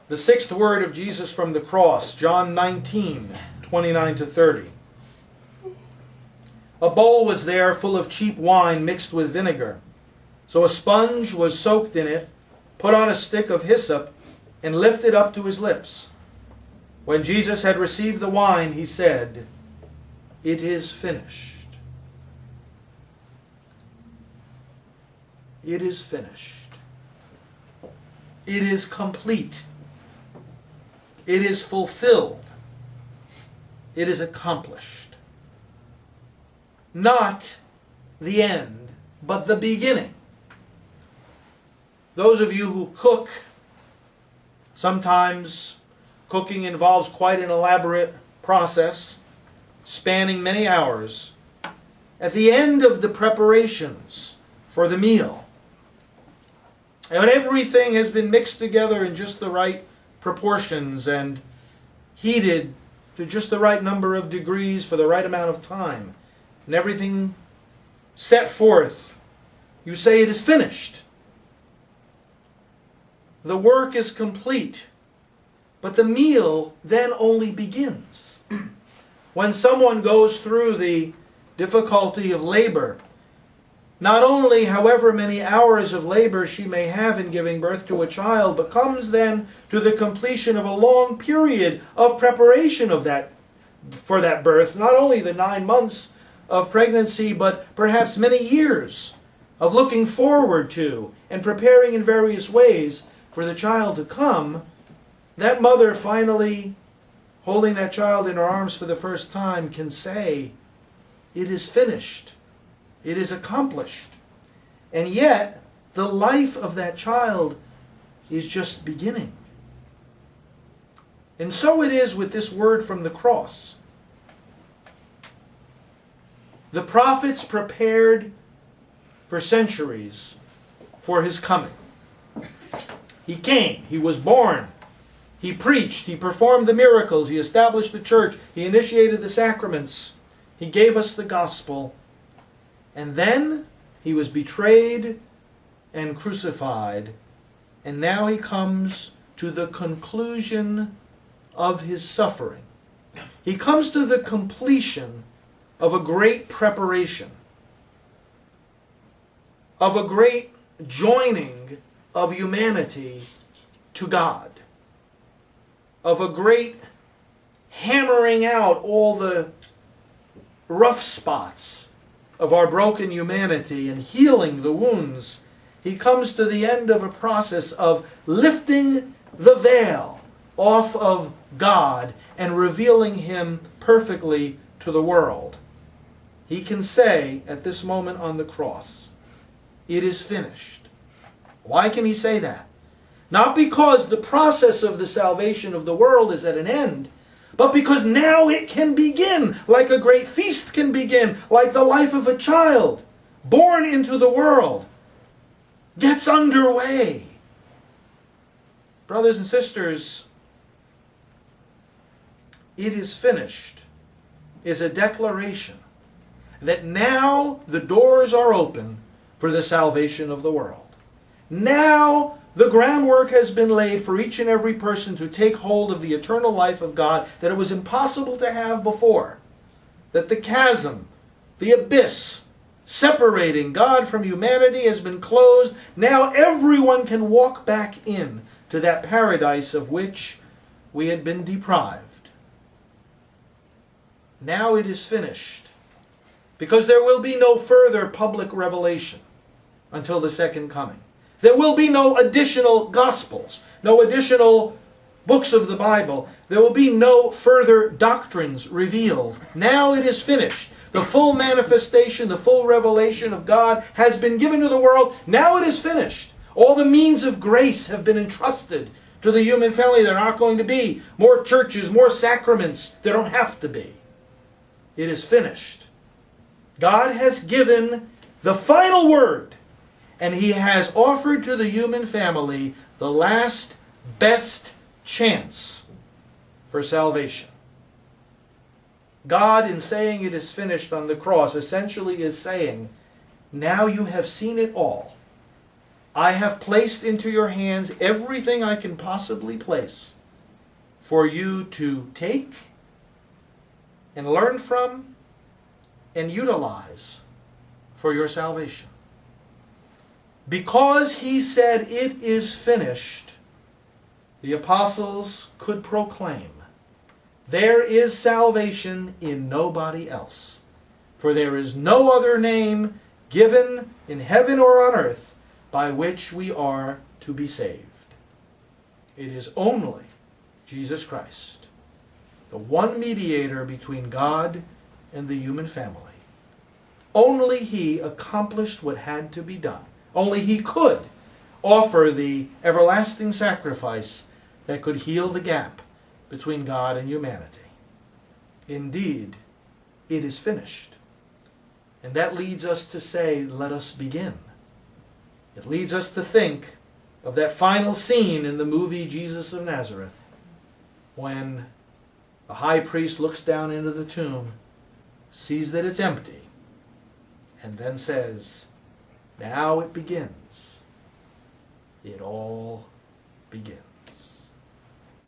The sixth word of Jesus from the cross, John 19:29-30. A bowl was there full of cheap wine mixed with vinegar. So a sponge was soaked in it, put on a stick of hyssop, and lifted up to his lips. When Jesus had received the wine, he said, "It is finished." It is finished. It is complete. It is fulfilled. It is accomplished. Not the end, but the beginning. Those of you who cook, sometimes cooking involves quite an elaborate process, spanning many hours. At the end of the preparations for the meal, and when everything has been mixed together in just the right proportions and heated to just the right number of degrees for the right amount of time, and everything set forth, you say it is finished. The work is complete, but the meal then only begins. When someone goes through the difficulty of labor, not only however many hours of labor she may have in giving birth to a child, but comes then to the completion of a long period of preparation for that birth, not only the 9 months of pregnancy, but perhaps many years of looking forward to and preparing in various ways for the child to come, that mother finally, holding that child in her arms for the first time, can say, "It is finished. It is accomplished." And yet, the life of that child is just beginning. And so it is with this word from the cross. The prophets prepared for centuries for his coming. He came, he was born, he preached, he performed the miracles, he established the church, he initiated the sacraments, he gave us the gospel. And then he was betrayed and crucified. And now he comes to the conclusion of his suffering. He comes to the completion of a great preparation, of a great joining of humanity to God, of a great hammering out all the rough spots of our broken humanity and healing the wounds. He comes to the end of a process of lifting the veil off of God and revealing him perfectly to the world. He can say at this moment on the cross, "It is finished." Why can he say that? Not because the process of the salvation of the world is at an end, but because now it can begin, like a great feast can begin, like the life of a child born into the world gets underway. Brothers and sisters, "It is finished" is a declaration that now the doors are open for the salvation of the world. Now the groundwork has been laid for each and every person to take hold of the eternal life of God that it was impossible to have before. That the chasm, the abyss, separating God from humanity has been closed. Now everyone can walk back in to that paradise of which we had been deprived. Now it is finished, because there will be no further public revelation until the second coming. There will be no additional Gospels, no additional books of the Bible. There will be no further doctrines revealed. Now it is finished. The full manifestation, the full revelation of God has been given to the world. Now it is finished. All the means of grace have been entrusted to the human family. There are not going to be more churches, more sacraments. There don't have to be. It is finished. God has given the final word. And he has offered to the human family the last best chance for salvation. God, in saying it is finished on the cross, essentially is saying, now you have seen it all. I have placed into your hands everything I can possibly place for you to take and learn from and utilize for your salvation. Because he said, "It is finished," the apostles could proclaim, "There is salvation in nobody else. For there is no other name given in heaven or on earth by which we are to be saved." It is only Jesus Christ, the one mediator between God and the human family. Only he accomplished what had to be done. Only he could offer the everlasting sacrifice that could heal the gap between God and humanity. Indeed, it is finished. And that leads us to say, let us begin. It leads us to think of that final scene in the movie Jesus of Nazareth, when the high priest looks down into the tomb, sees that it's empty, and then says, "Now it begins. It all begins."